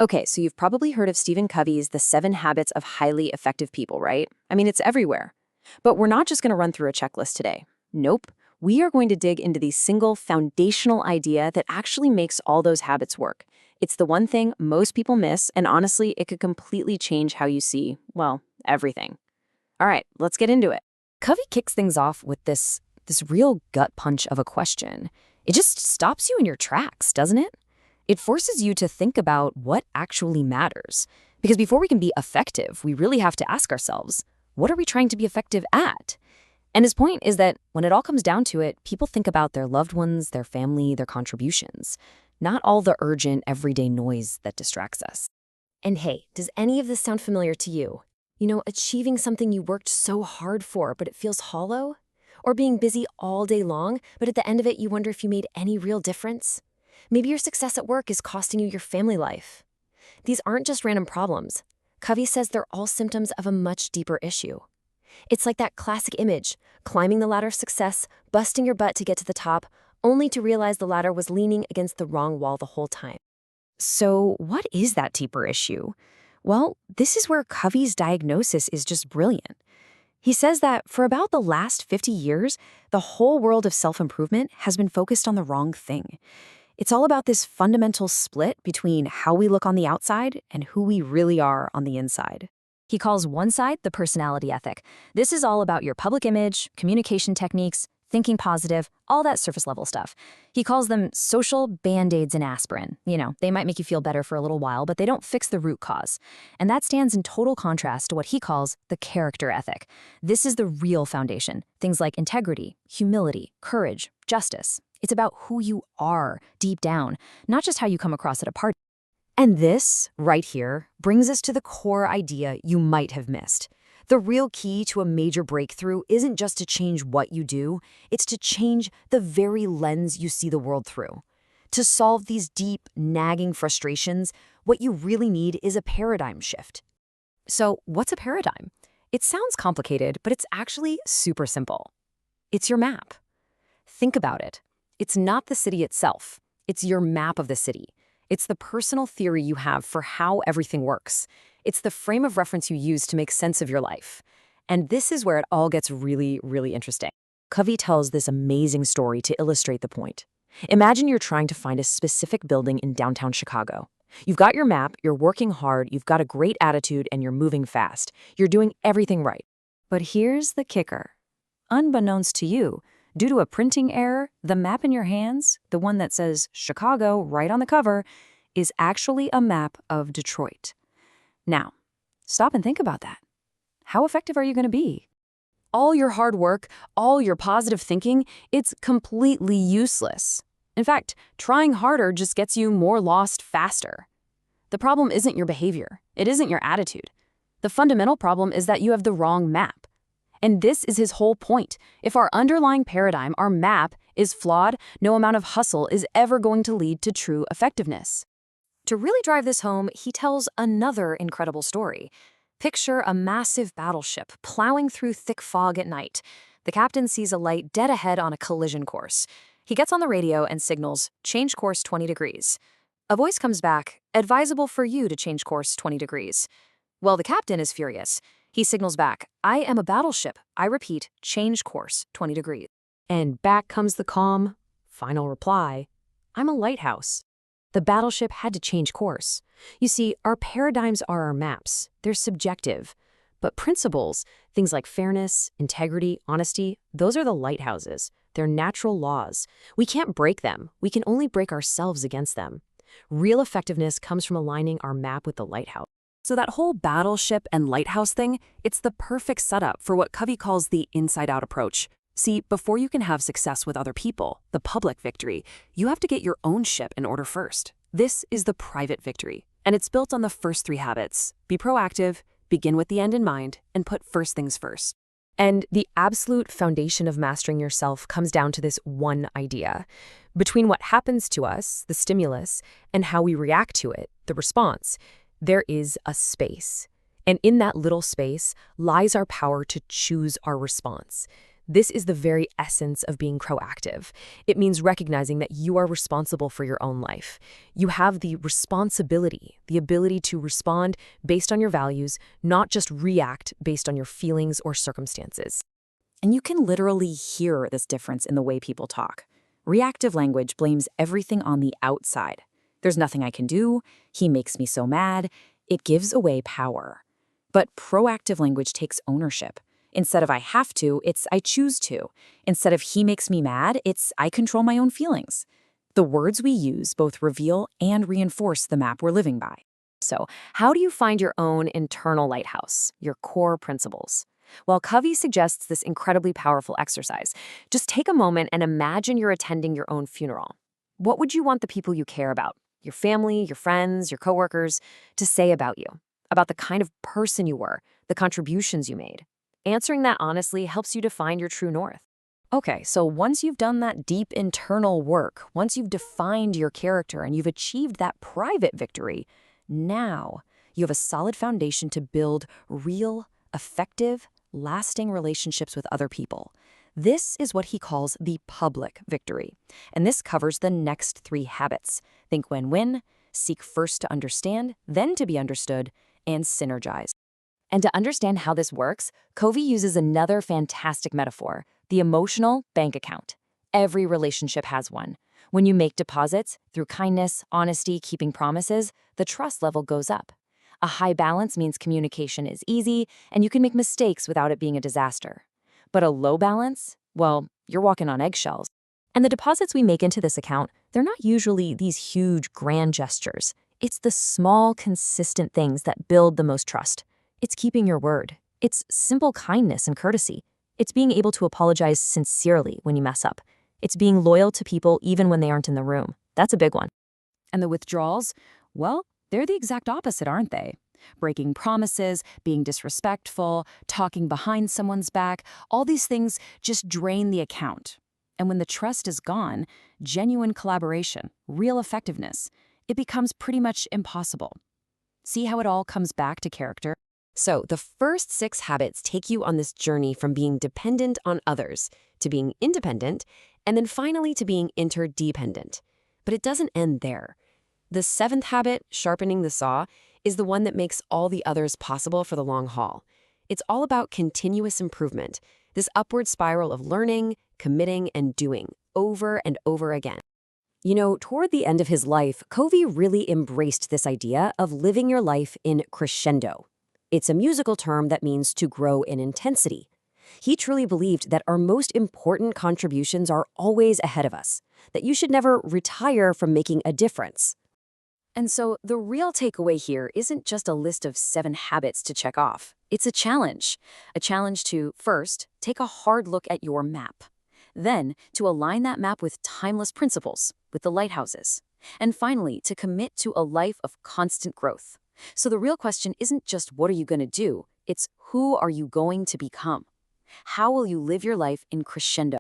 Okay, so you've probably heard of Stephen Covey's The 7 Habits of Highly Effective People, right? I mean, it's everywhere. But we're not just going to run through a checklist today. Nope. We are going to dig into the single foundational idea that actually makes all those habits work. It's the one thing most people miss, and honestly, it could completely change how you see, well, everything. All right, let's get into it. Covey kicks things off with this real gut punch of a question. It just stops you in your tracks, doesn't it? It forces you to think about what actually matters. Because before we can be effective, we really have to ask ourselves, what are we trying to be effective at? And his point is that when it all comes down to it, people think about their loved ones, their family, their contributions, not all the urgent, everyday noise that distracts us. And hey, does any of this sound familiar to you? You know, achieving something you worked so hard for, but it feels hollow? Or being busy all day long, but at the end of it, you wonder if you made any real difference? Maybe your success at work is costing you your family life. These aren't just random problems. Covey says they're all symptoms of a much deeper issue. It's like that classic image, climbing the ladder of success, busting your butt to get to the top, only to realize the ladder was leaning against the wrong wall the whole time. So, what is that deeper issue? Well, this is where Covey's diagnosis is just brilliant. He says that for about the last 50 years, the whole world of self-improvement has been focused on the wrong thing. It's all about this fundamental split between how we look on the outside and who we really are on the inside. He calls one side the personality ethic. This is all about your public image, communication techniques, thinking positive, all that surface level stuff. He calls them social band-aids and aspirin. You know, they might make you feel better for a little while, but they don't fix the root cause. And that stands in total contrast to what he calls the character ethic. This is the real foundation. Things like integrity, humility, courage, justice. It's about who you are deep down, not just how you come across at a party. And this, right here, brings us to the core idea you might have missed. The real key to a major breakthrough isn't just to change what you do, it's to change the very lens you see the world through. To solve these deep, nagging frustrations, what you really need is a paradigm shift. So, what's a paradigm? It sounds complicated, but it's actually super simple. It's your map. Think about it. It's not the city itself. It's your map of the city. It's the personal theory you have for how everything works. It's the frame of reference you use to make sense of your life. And this is where it all gets really, really interesting. Covey tells this amazing story to illustrate the point. Imagine you're trying to find a specific building in downtown Chicago. You've got your map, you're working hard, you've got a great attitude, and you're moving fast. You're doing everything right. But here's the kicker. Unbeknownst to you, due to a printing error, the map in your hands, the one that says Chicago right on the cover, is actually a map of Detroit. Now, stop and think about that. How effective are you going to be? All your hard work, all your positive thinking, it's completely useless. In fact, trying harder just gets you more lost faster. The problem isn't your behavior. It isn't your attitude. The fundamental problem is that you have the wrong map. And this is his whole point. If our underlying paradigm, our map, is flawed, no amount of hustle is ever going to lead to true effectiveness. To really drive this home, he tells another incredible story. Picture a massive battleship plowing through thick fog at night. The captain sees a light dead ahead on a collision course. He gets on the radio and signals, "Change course 20 degrees." A voice comes back, "Advisable for you to change course 20 degrees." Well, the captain is furious. He signals back, "I am a battleship. I repeat, change course 20 degrees." And back comes the calm, final reply, "I'm a lighthouse." The battleship had to change course. You see, our paradigms are our maps. They're subjective. But principles, things like fairness, integrity, honesty, those are the lighthouses. They're natural laws. We can't break them. We can only break ourselves against them. Real effectiveness comes from aligning our map with the lighthouse. So that whole battleship and lighthouse thing, it's the perfect setup for what Covey calls the inside-out approach. See, before you can have success with other people, the public victory, you have to get your own ship in order first. This is the private victory, and it's built on the first 3 habits. Be proactive, begin with the end in mind, and put first things first. And the absolute foundation of mastering yourself comes down to this one idea. Between what happens to us, the stimulus, and how we react to it, the response, there is a space. And in that little space lies our power to choose our response. This is the very essence of being proactive. It means recognizing that you are responsible for your own life. You have the responsibility, the ability to respond based on your values, not just react based on your feelings or circumstances. And you can literally hear this difference in the way people talk. Reactive language blames everything on the outside. There's nothing I can do. He makes me so mad. It gives away power. But proactive language takes ownership. Instead of I have to, it's I choose to. Instead of he makes me mad, it's I control my own feelings. The words we use both reveal and reinforce the map we're living by. So, how do you find your own internal lighthouse, your core principles? Well, Covey suggests this incredibly powerful exercise. Just take a moment and imagine you're attending your own funeral. What would you want the people you care about, your family, your friends, your coworkers, to say about you, about the kind of person you were, the contributions you made? Answering that honestly helps you define your true north. Okay, so once you've done that deep internal work, once you've defined your character and you've achieved that private victory, now you have a solid foundation to build real, effective, lasting relationships with other people. This is what he calls the public victory. And this covers the next 3 habits. Think win-win, seek first to understand, then to be understood, and synergize. And to understand how this works, Covey uses another fantastic metaphor, the emotional bank account. Every relationship has one. When you make deposits, through kindness, honesty, keeping promises, the trust level goes up. A high balance means communication is easy, and you can make mistakes without it being a disaster. But a low balance? Well, you're walking on eggshells. And the deposits we make into this account, they're not usually these huge, grand gestures. It's the small, consistent things that build the most trust. It's keeping your word. It's simple kindness and courtesy. It's being able to apologize sincerely when you mess up. It's being loyal to people even when they aren't in the room. That's a big one. And the withdrawals? Well, they're the exact opposite, aren't they? Breaking promises, being disrespectful, talking behind someone's back, all these things just drain the account. And when the trust is gone, genuine collaboration, real effectiveness, it becomes pretty much impossible. See how it all comes back to character? So, the first 6 habits take you on this journey from being dependent on others to being independent, and then finally to being interdependent. But it doesn't end there. The 7th habit, sharpening the saw, is the one that makes all the others possible for the long haul. It's all about continuous improvement, this upward spiral of learning, committing, and doing over and over again. You know, toward the end of his life, Covey really embraced this idea of living your life in crescendo. It's a musical term that means to grow in intensity. He truly believed that our most important contributions are always ahead of us, that you should never retire from making a difference. And so the real takeaway here isn't just a list of 7 habits to check off. It's a challenge to, first, take a hard look at your map. Then, to align that map with timeless principles, with the lighthouses. And finally, to commit to a life of constant growth. So the real question isn't just what are you going to do, it's who are you going to become? How will you live your life in crescendo?